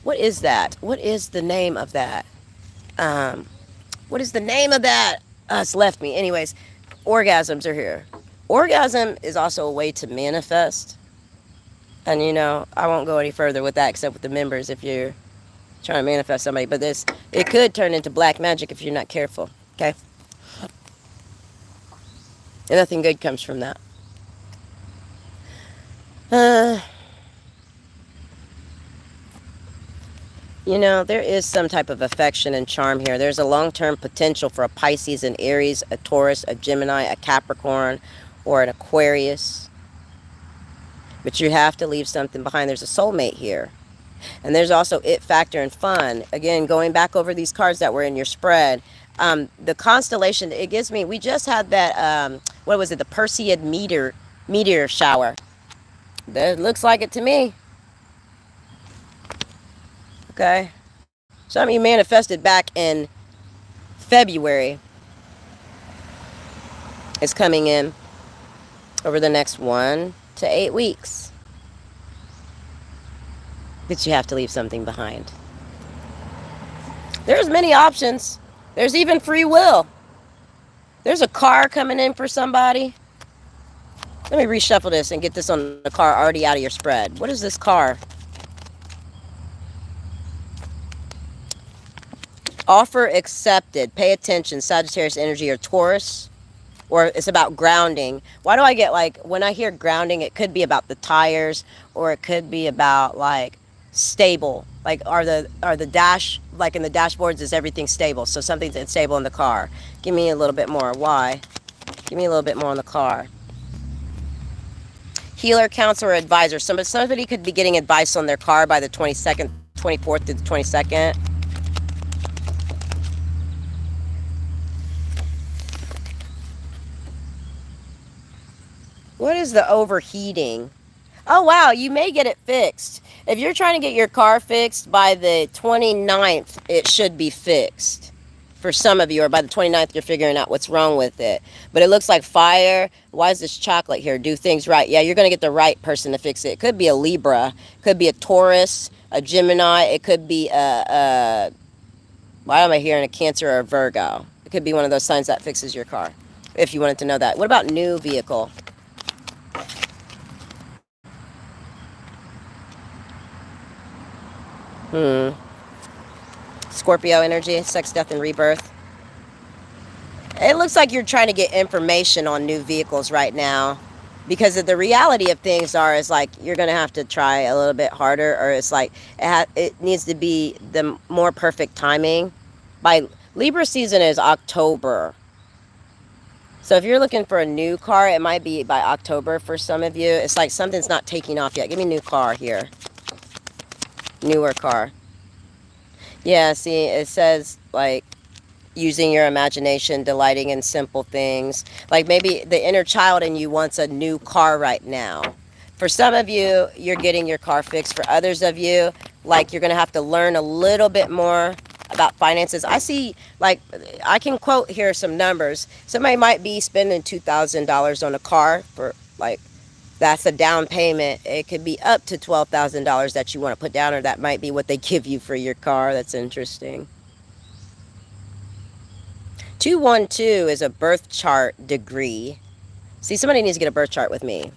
what is that? What is the name of that? What is the name of that? It's left me. Anyways, orgasms are here. Orgasm is also a way to manifest. And, you know, I won't go any further with that except with the members if you're trying to manifest somebody. But it could turn into black magic if you're not careful. Okay? And nothing good comes from that. You know, there is some type of affection and charm here. There's a long-term potential for a Pisces, an Aries, a Taurus, a Gemini, a Capricorn, or an Aquarius. But you have to leave something behind. There's a soulmate here. And there's also it factor and fun. Again, going back over these cards that were in your spread. The constellation, it gives me, we just had that, what was it, the Perseid meteor shower. That looks like it to me. Okay, some of you manifested back in February. It's coming in over the next 1 to 8 weeks. But you have to leave something behind. There's many options. There's even free will. There's a car coming in for somebody. Let me reshuffle this and get this on the car already out of your spread. What is this car? Offer accepted. Pay attention. Sagittarius energy or Taurus. Or it's about grounding. Why do I get like, when I hear grounding, it could be about the tires, or it could be about like stable. Like are the dash, like in the dashboards, is everything stable? So something's unstable in the car. Give me a little bit more. Why? Give me a little bit more on the car. Healer, counselor, advisor. Somebody could be getting advice on their car by the 22nd, 24th to the 22nd. What is the overheating? Oh, wow, you may get it fixed. If you're trying to get your car fixed by the 29th, it should be fixed. For some of you, or by the 29th, you're figuring out what's wrong with it. But it looks like fire. Why is this chocolate here? Do things right. Yeah, you're going to get the right person to fix it. It could be a Libra. It could be a Taurus, a Gemini. It could be why am I hearing a Cancer or a Virgo? It could be one of those signs that fixes your car, if you wanted to know that. What about new vehicle? Scorpio energy, sex, death, and rebirth. It looks like you're trying to get information on new vehicles right now, because of the reality of things is like you're going to have to try a little bit harder, or it's like it needs to be the more perfect timing. By Libra season is October. So if you're looking for a new car, it might be by October for some of you. It's like something's not taking off yet. Give me a new car here. Newer car. Yeah, see, it says like using your imagination, delighting in simple things. Like maybe the inner child in you wants a new car right now. For some of you, you're getting your car fixed. For others of you, like you're going to have to learn a little bit more about finances. I see, like, I can quote here some numbers. Somebody might be spending $2,000 on a car for, like, that's a down payment. It could be up to $12,000 that you want to put down, or that might be what they give you for your car. That's interesting. 212 is a birth chart degree. See, somebody needs to get a birth chart with me.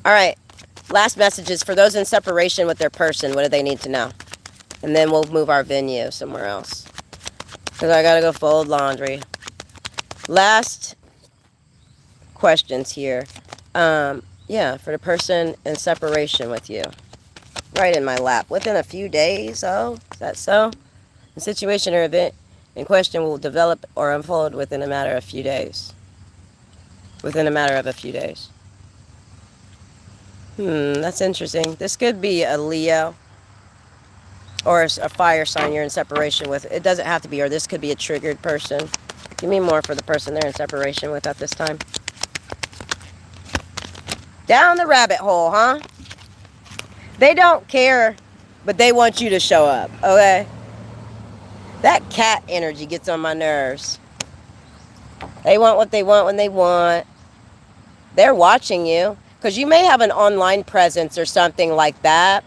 All right. Last messages for those in separation with their person. What do they need to know? And then we'll move our venue somewhere else, because I got to go fold laundry. Last questions here. Yeah, for the person in separation with you. Right in my lap. Within a few days. Oh, is that so? The situation or event in question will develop or unfold within a matter of a few days. Within a matter of a few days. That's interesting. This could be a Leo or a fire sign you're in separation with. It doesn't have to be, or this could be a triggered person. Give me more for the person they're in separation with at this time. Down the rabbit hole, huh? They don't care, but they want you to show up, okay? That cat energy gets on my nerves. They want what they want when they want. They're watching you, because you may have an online presence or something like that.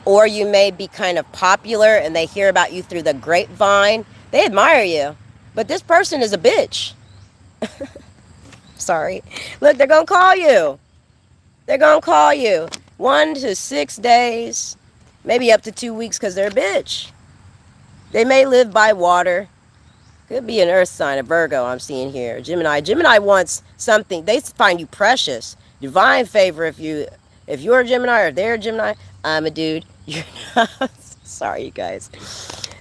Or you may be kind of popular and they hear about you through the grapevine. They admire you. But this person is a bitch. Sorry. Look, they're going to call you. They're going to call you. 1 to 6 days. Maybe up to 2 weeks, because they're a bitch. They may live by water. Could be an earth sign, a Virgo I'm seeing here. Gemini. Gemini wants something. They find you precious. Divine favor if you're a Gemini or they're a Gemini. I'm a dude. You're not. Sorry, you guys.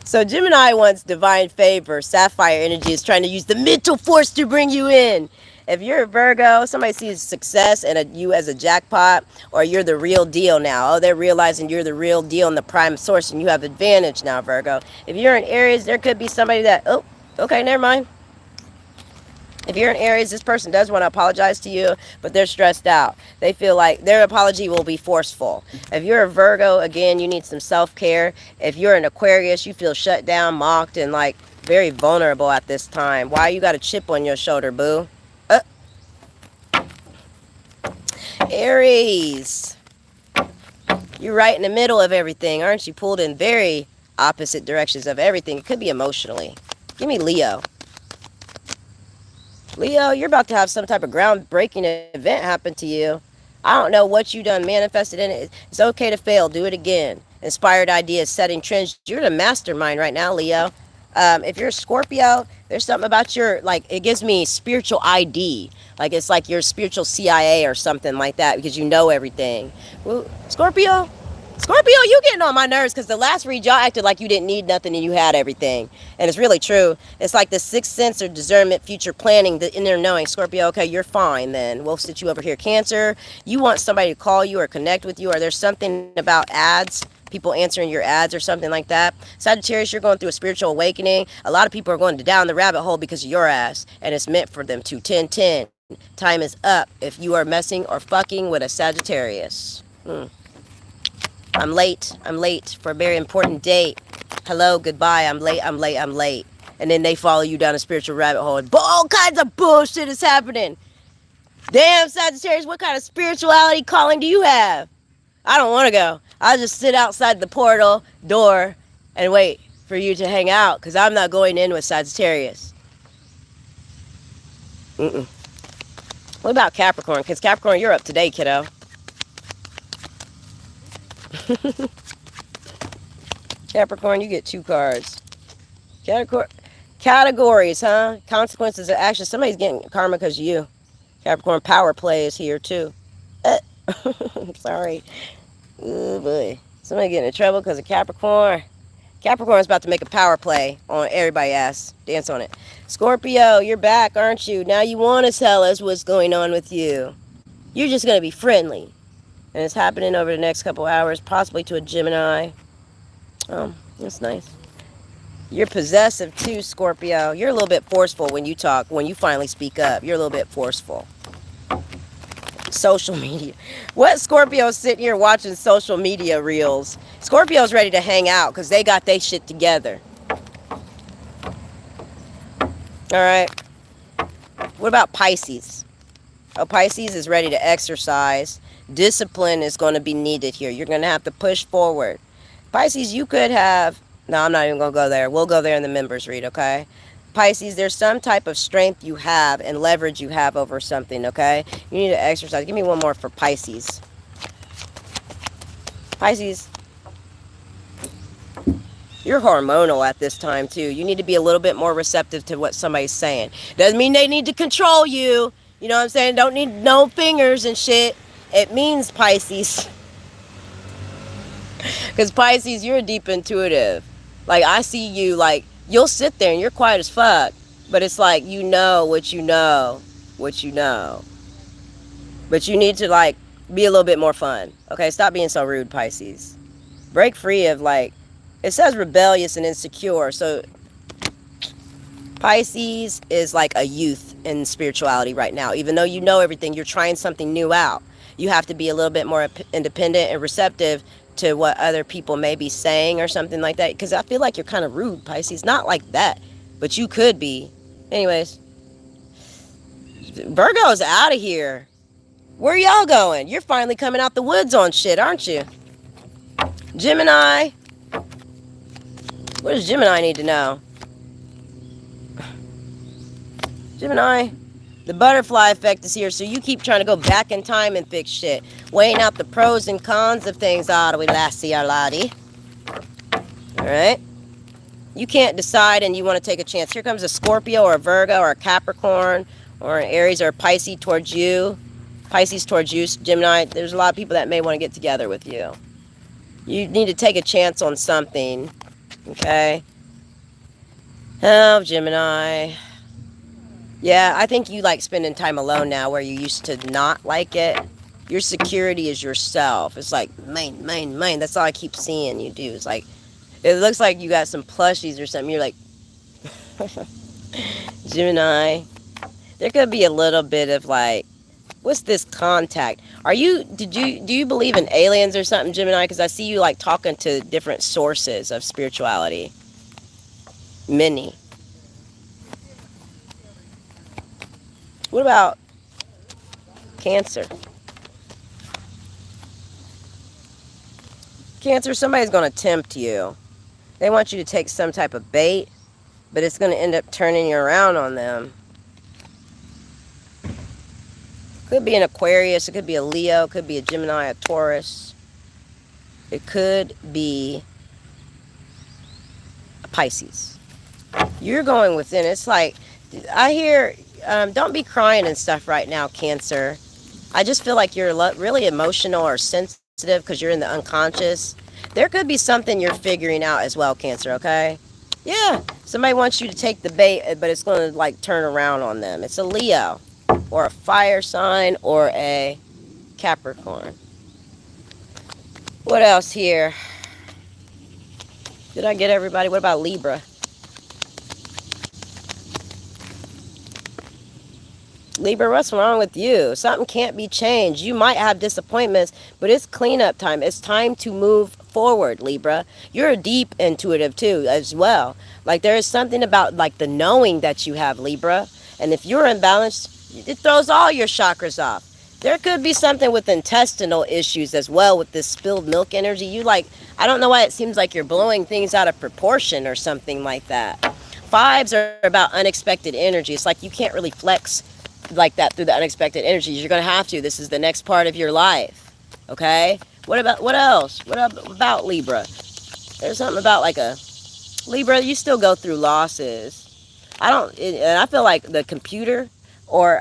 So Gemini wants divine favor. Sapphire energy is trying to use the mental force to bring you in. If you're a Virgo, somebody sees success and you as a jackpot, or you're the real deal now. Oh, they're realizing you're the real deal and the prime source, and you have advantage now, Virgo. If you're in Aries, there could be somebody that, oh, okay, never mind. If you're in Aries, this person does want to apologize to you, but they're stressed out. They feel like their apology will be forceful. If you're a Virgo, again, you need some self-care. If you're an Aquarius, you feel shut down, mocked, and like very vulnerable at this time. Why you got a chip on your shoulder, boo? Aries. You're right in the middle of everything, aren't you? Pulled in very opposite directions of everything. It could be emotionally. Give me Leo. Leo, you're about to have some type of groundbreaking event happen to you. I don't know what you done manifested in it. It's okay to fail. Do it again. Inspired ideas, setting trends. You're the mastermind right now, Leo. If you're a Scorpio, there's something about your, like, it gives me spiritual ID. Like, it's like your spiritual CIA or something like that, because you know everything. Well, Scorpio, you getting on my nerves, because the last read, y'all acted like you didn't need nothing and you had everything. And it's really true. It's like the sixth sense or discernment, future planning, the inner knowing. Scorpio, okay, you're fine then. We'll sit you over here. Cancer, you want somebody to call you or connect with you, or there's something about ads, people answering your ads or something like that. Sagittarius, you're going through a spiritual awakening. A lot of people are going down the rabbit hole because of your ass, and it's meant for them to. 10-10. Time is up if you are messing or fucking with a Sagittarius. I'm late for a very important date. Hello, goodbye, I'm late. And then they follow you down a spiritual rabbit hole, and all kinds of bullshit is happening. Damn, Sagittarius, what kind of spirituality calling do you have? I don't want to go. I'll just sit outside the portal door and wait for you to hang out, because I'm not going in with Sagittarius. What about Capricorn? Because Capricorn, you're up today, kiddo. Capricorn, you get 2 cards. Categories, huh? Consequences of action. Somebody's getting karma because of you. Capricorn, power play is here too. Sorry. Oh boy. Somebody getting in trouble because of Capricorn. Capricorn's about to make a power play on everybody's ass. Dance on it. Scorpio, you're back, aren't you? Now you want to tell us what's going on with you. You're just going to be friendly. And it's happening over the next couple hours, possibly to a Gemini. Oh, that's nice. You're possessive too, Scorpio. You're a little bit forceful when you talk, when you finally speak up. You're a little bit forceful. Social media. What Scorpio's sitting here watching social media reels? Scorpio's ready to hang out because they got their shit together. All right. What about Pisces? Oh, Pisces is ready to exercise. Discipline is going to be needed here. You're going to have to push forward. Pisces, you could have... No, I'm not even going to go there. We'll go there in the members read, okay? Pisces, there's some type of strength you have and leverage you have over something, okay? You need to exercise. Give me one more for Pisces. Pisces, you're hormonal at this time, too. You need to be a little bit more receptive to what somebody's saying. Doesn't mean they need to control you. You know what I'm saying? Don't need no fingers and shit. It means, Pisces. Because Pisces, you're a deep intuitive. Like, I see you, like, you'll sit there and you're quiet as fuck. But it's like, you know what you know. What you know. But you need to, like, be a little bit more fun. Okay? Stop being so rude, Pisces. Break free of, like, it says rebellious and insecure. So, Pisces is like a youth in spirituality right now. Even though you know everything, you're trying something new out. You have to be a little bit more independent and receptive to what other people may be saying or something like that. Because I feel like you're kind of rude, Pisces. Not like that, but you could be. Anyways, Virgo's out of here. Where y'all going? You're finally coming out the woods on shit, aren't you? Gemini. What does Gemini need to know? Gemini, the butterfly effect is here, so you keep trying to go back in time and fix shit. Weighing out the pros and cons of things. Ah, we lassie our laddie. Alright? You can't decide and you want to take a chance. Here comes a Scorpio or a Virgo or a Capricorn or an Aries or a Pisces towards you. Pisces towards you, Gemini. There's a lot of people that may want to get together with you. You need to take a chance on something. Okay? Oh, Gemini. Yeah, I think you like spending time alone now where you used to not like it. Your security is yourself. It's like, mine. That's all I keep seeing you do. It's like, it looks like you got some plushies or something. You're like, Gemini. There could be a little bit of like, what's this contact? Do you believe in aliens or something, Gemini? Because I see you like talking to different sources of spirituality. Many. What about Cancer? Cancer, somebody's going to tempt you. They want you to take some type of bait, but it's going to end up turning you around on them. Could be an Aquarius, it could be a Leo, it could be a Gemini, a Taurus. It could be a Pisces. You're going within. It's like, I hear... don't be crying and stuff right now, Cancer. I just feel like you're really emotional or sensitive because you're in the unconscious. There could be something you're figuring out as well, Cancer, okay? Yeah, somebody wants you to take the bait, but it's going to, like, turn around on them. It's a Leo or a fire sign or a Capricorn. What else here? Did I get everybody? What about Libra? Libra, what's wrong with you? Something can't be changed. You might have disappointments, but it's cleanup time. It's time to move forward, Libra. You're a deep intuitive too, as well. Like there is something about like the knowing that you have, Libra. And if you're imbalanced, it throws all your chakras off. There could be something with intestinal issues as well with this spilled milk energy. You like, I don't know why it seems like you're blowing things out of proportion or something like that. Fives are about unexpected energy. It's like you can't really flex like that through the unexpected energies. You're going to have to. This is the next part of your life. Okay? What else? What about Libra? There's something about like a Libra, you still go through losses. And I feel like the computer or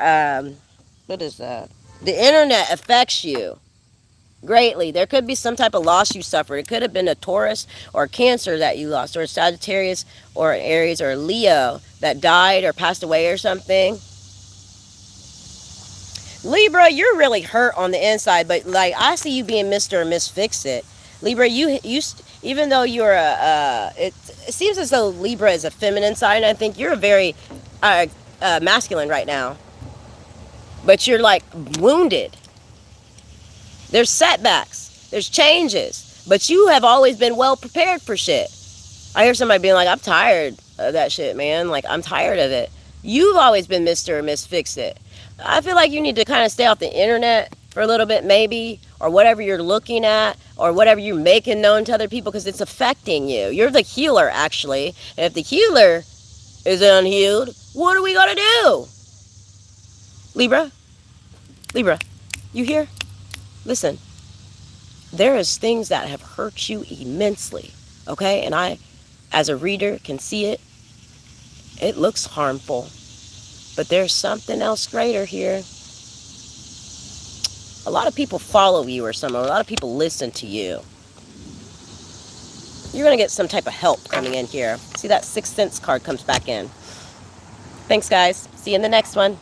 what is that? The internet affects you greatly. There could be some type of loss you suffered. It could have been a Taurus or a Cancer that you lost, or a Sagittarius or an Aries or a Leo that died or passed away or something. Libra, you're really hurt on the inside, but like I see you being Mr. or Miss Fix-It. Libra, even even though you're it seems as though Libra is a feminine sign. I think you're a very masculine right now. But you're like wounded. There's setbacks. There's changes. But you have always been well prepared for shit. I hear somebody being like, I'm tired of that shit, man. Like, I'm tired of it. You've always been Mr. or Miss Fix It. I feel like you need to kind of stay off the internet for a little bit, maybe, or whatever you're looking at, or whatever you're making known to other people, because it's affecting you. You're the healer, actually. And if the healer is unhealed, what are we going to do? Libra, you hear? Listen, there is things that have hurt you immensely, okay? And I, as a reader, can see it. It looks harmful, but there's something else greater here. A lot of people follow you or something. A lot of people listen to you. You're going to get some type of help coming in here. See, that Sixth Sense card comes back in. Thanks, guys. See you in the next one.